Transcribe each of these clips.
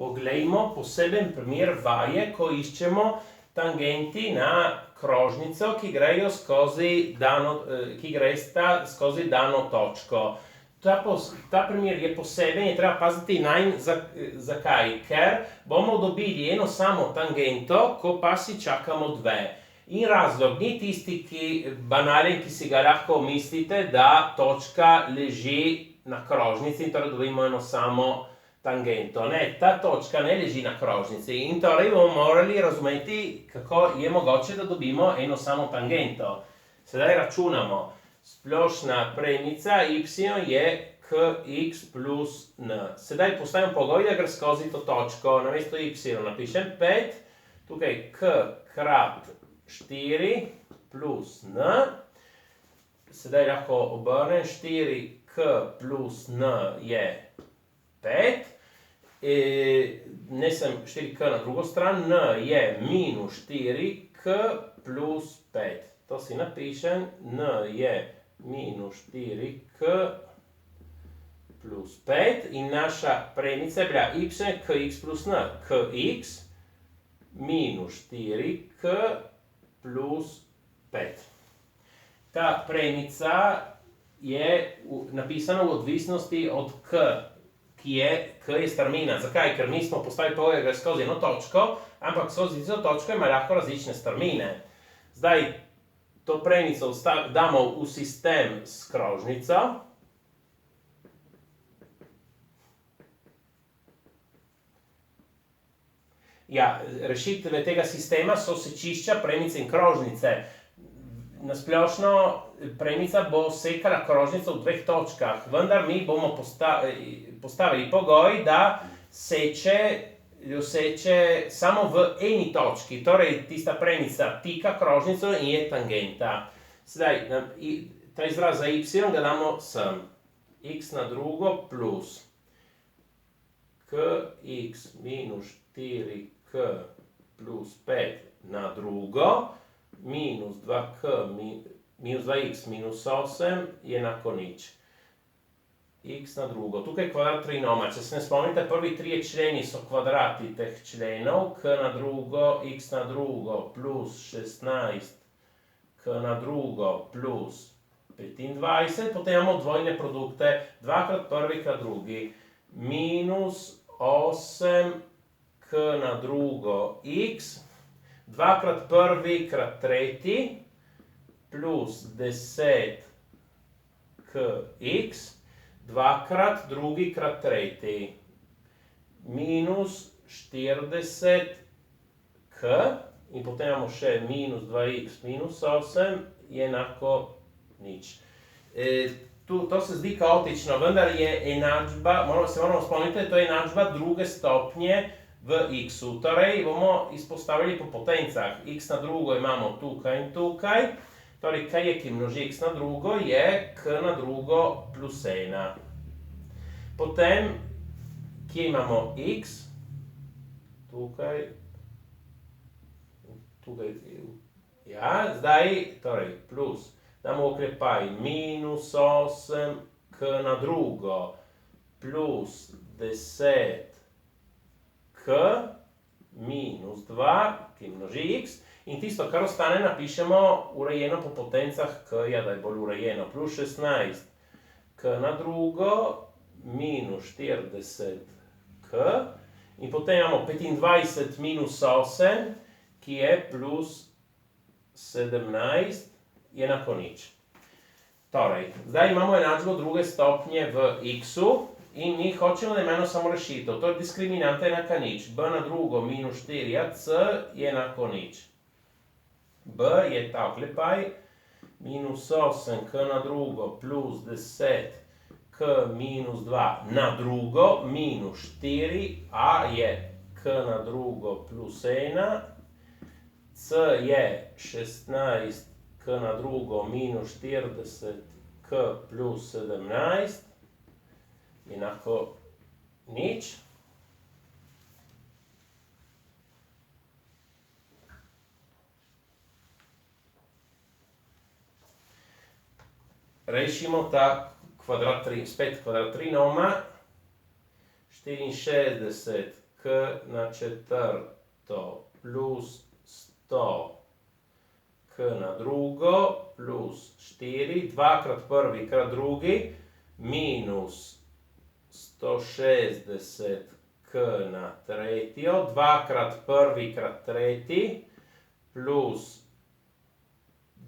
Poglejmo poseben primer vaje, ko iščemo tangenti na krožnico, ki gresta skozi dano točko. Ta primer je poseben, je treba paziti nanj, zakaj? Ker bomo dobili eno samo tangento, ko pa si čakamo dve. In razlog ni tisti, banalen, ki si ga lahko mislite, da točka leži na krožnici in torej dobimo eno samo tangento. Ne, ta točka ne leži na krožnici in torej bomo morali razumeti, kako je mogoče, da dobimo eno samo tangento. Sedaj računamo. Splošna premica y je kx plus n. Sedaj postavim pogoj, da gre skozi to točko. Namesto y napišem 5, tukaj k krat 4 plus n. Sedaj lahko obrnem 4k plus n je 5. Nesem 4k na drugo stran, n je minus 4k plus 5. To si napišem, n je minus 4k plus 5 in naša premica je bila y kx plus n. Kx minus 4k plus 5. Ta premica je napisana v odvisnosti od k, k je strmina. Zakaj? Ker nismo postavili pogoj, da gre skozi eno točko, ampak skozi to točko ima lahko različne strmine. Zdaj, to premico damo v sistem s krožnico. Ja, rešitve tega sistema so sečišča, premice in krožnice. Na splošno premica bo sekala krožnico v dveh točkah, vendar mi bomo postavili pogoj, da jo seče samo v eni točki, torej tista premica tika krožnico in je tangenta. Sedaj, ta izraz za y ga damo sem. X na drugo plus kx minus 4k plus 5 na drugo minus 2x minus 8 je enako nič. X na drugo. Tukaj je kvadrat trinoma. Če se ne spomnite, prvi trije členi so kvadrati teh členov. K na drugo, x na drugo plus 16, k na drugo plus 25. Potem imamo dvojne produkte, 2 krat prvi krat drugi. Minus 8, k na drugo x, 2 krat prvi krat tretji, plus 10 kx, 2 krat drugi krat tretji, minus 40 k, in potem imamo še minus 2x minus 8 je enako nič. To se zdi kaotično, vendar je enačba, se moramo spomniti, da to je enačba druge stopnje v x-u. Torej bomo izpostavili po potencah. X na drugo imamo tukaj in tukaj. Torej, kaj je, ki množi x na drugo, je k na drugo plus 1. Potem, kje imamo x? Tukaj. Ja, zdaj, torej, plus. Damo oklepaj minus 8 k na drugo plus 10 k minus 2, ki množi x. In tisto, kar ostane, napišemo urejeno po potencah k-ja, da je bolj urejeno. Plus 16 k na drugo minus 40 k. In potem imamo 25 minus 8, ki je plus 17, je enako nič. Torej, zdaj imamo enačbo druge stopnje v x-u in mi hočemo, da ima eno samo rešitev. To je diskriminanta enaka nič. B na drugo minus 4, c je enako nič. B je ta oklepaj, minus 8 k na drugo plus 10 k minus 2 na drugo minus 4, a je k na drugo plus 1, c je 16 k na drugo minus 40 k plus 17, enako nič. Rešimo ta spet kvadrat trinoma. 64 na četvrto plus 100 k na drugo plus 4, 2 krat prvi krat drugi, minus 160 k na tretjo, 2 krat prvi krat tretji, plus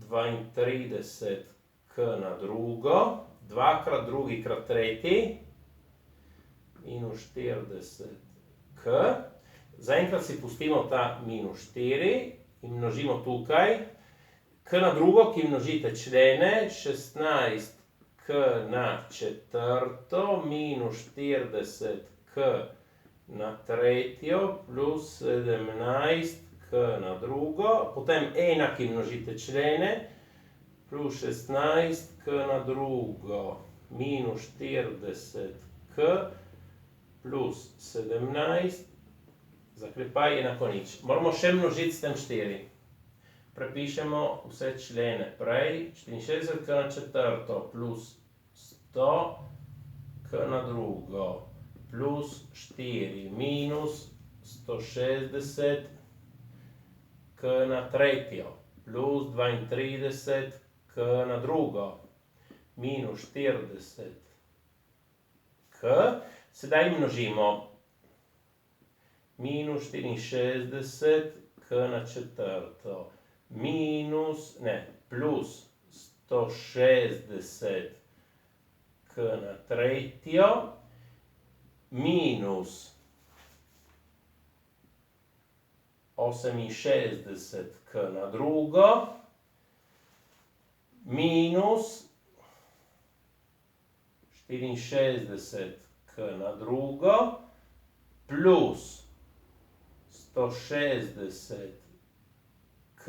32 k na drugo, 2 krat drugi krat tretji, minus 40 k. Zaenkrat si pustimo ta minus 4 in množimo tukaj. K na drugo, ki množite člene, 16 k na četrto, minus 40 k na tretjo, plus 17 k na drugo, potem ena, ki množite člene, plus 16 k na drugo, minus 40 k, plus 17, zaklepaj enako nič. Moramo še množiti s tem 4. Prepišemo vse člene prej, 64 k na četrto, plus 100 k na drugo, plus 4, minus 160 k na tretjo, plus 32 k na drugo, minus 40 k. Sedaj množimo minus 64 k na četrto, plus 160 k na tretjo, minus 68 k na drugo, minus 64 k na drugo, plus 160 k,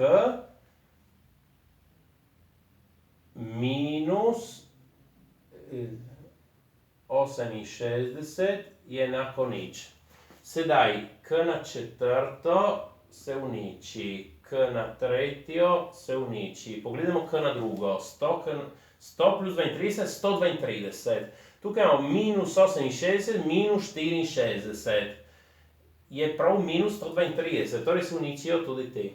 minus 68 je enako nič. Sedaj k na četrto se uniči, k na tretjo se uniči. Pogledamo k na drugo, 100 plus 32, 132. Tukaj imamo minus 68, minus 64. Je prav minus 132, torej se uničijo tudi te.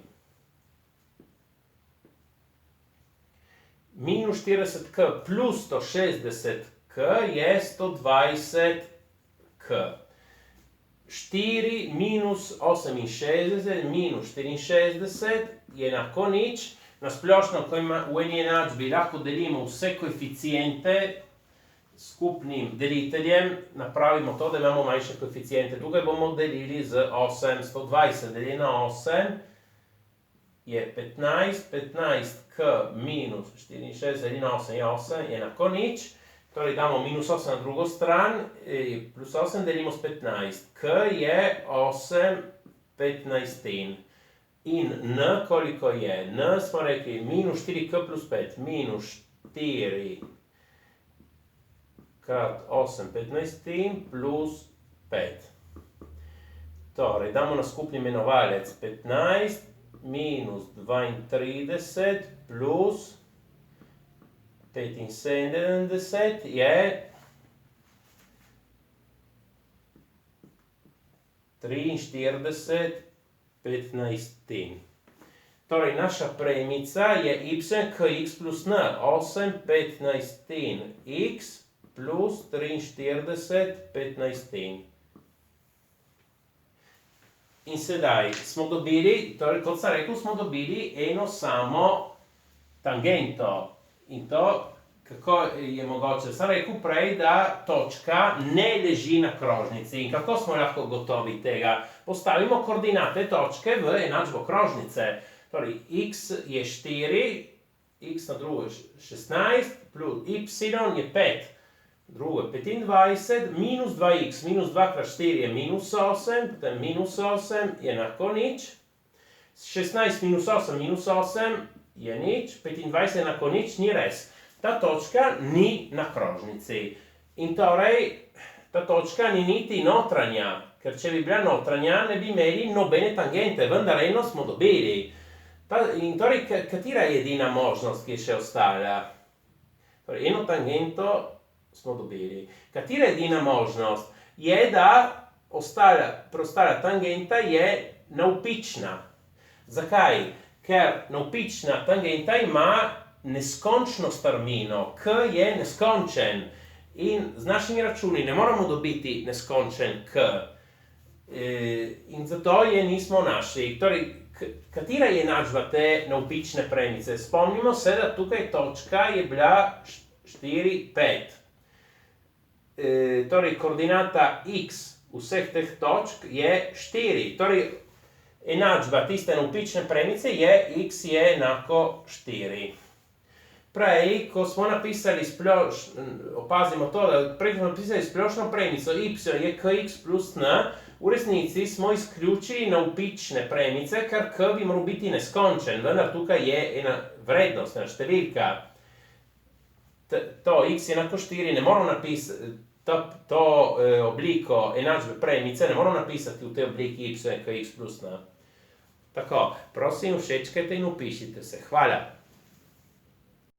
Minus 40k plus 160k je 120k. 4 minus 68 minus 64 je enako nič. Na splošno, ko v eni enačbi lahko delimo vse koeficiente skupnim deliteljem, napravimo to, da imamo manjše koeficiente. Tukaj bomo delili z 8, 120 deli na 8 je 15, 15k minus 64 deli na 8 je 8, je enako nič. Torej damo minus 8 na drugo stran, plus 8 delimo s 15. K je 8 15. In n koliko je? N smo rekli minus 4k plus 5, minus 4 krat 8 15 plus 5. Torej, damo na skupni imenovalec 15 minus 32 plus 75 je 43 15. Torej, naša premica je y kx plus n, 8 15 x plus 43 15. In sedaj smo dobili, torej kot sem rekel, smo dobili eno samo tangento. In to, kako je mogoče, sem rekel prej, da točka ne leži na krožnici. In kako smo lahko gotovi tega? Postavimo koordinate točke v enačbo krožnice. Torej, x je 4, x na drugo je 16, plus y je 5, drugo je 25, minus 2x, minus 2 krat 4 je minus 8, potem minus 8 je enako nič. 16 minus 8 je nič, 25 je enako nič, ni res. Ta točka ni na krožnici. In torej, ta točka ni niti notranja, ker če bi bila notranja, ne bi imeli nobene tangente, vendar eno smo dobili. In torej, katera je edina možnost, ki je še ostala? Torej, eno tangento smo dobili. Katera je edina možnost? Je, da preostala tangenta je navpična. Zakaj? Ker navpična tangenta ima neskončno strmino, k je neskončen. In z našimi računi ne moramo dobiti neskončen k. In zato je nismo našli. Torej, katera je enačba te navpične premice? Spomnimo se, da tukaj točka je bila 4, 5. Torej, koordinata x vseh teh točk je 4. Torej, enačba tiste navpične premice je x je enako 4. Prej, ko smo napisali opazimo to, da prej smo napisali splošno premico y je kx plus n, v resnici smo izključili navpične premice, ker k bi moral biti neskončen, vendar tukaj je ena vrednost, ena številka. To x je enako 4, ne moramo napisati, to obliko enačbe premice ne moramo napisati v tej obliki y je kx plus n. Tako, prosim, všečkajte in vpišite se. Hvala.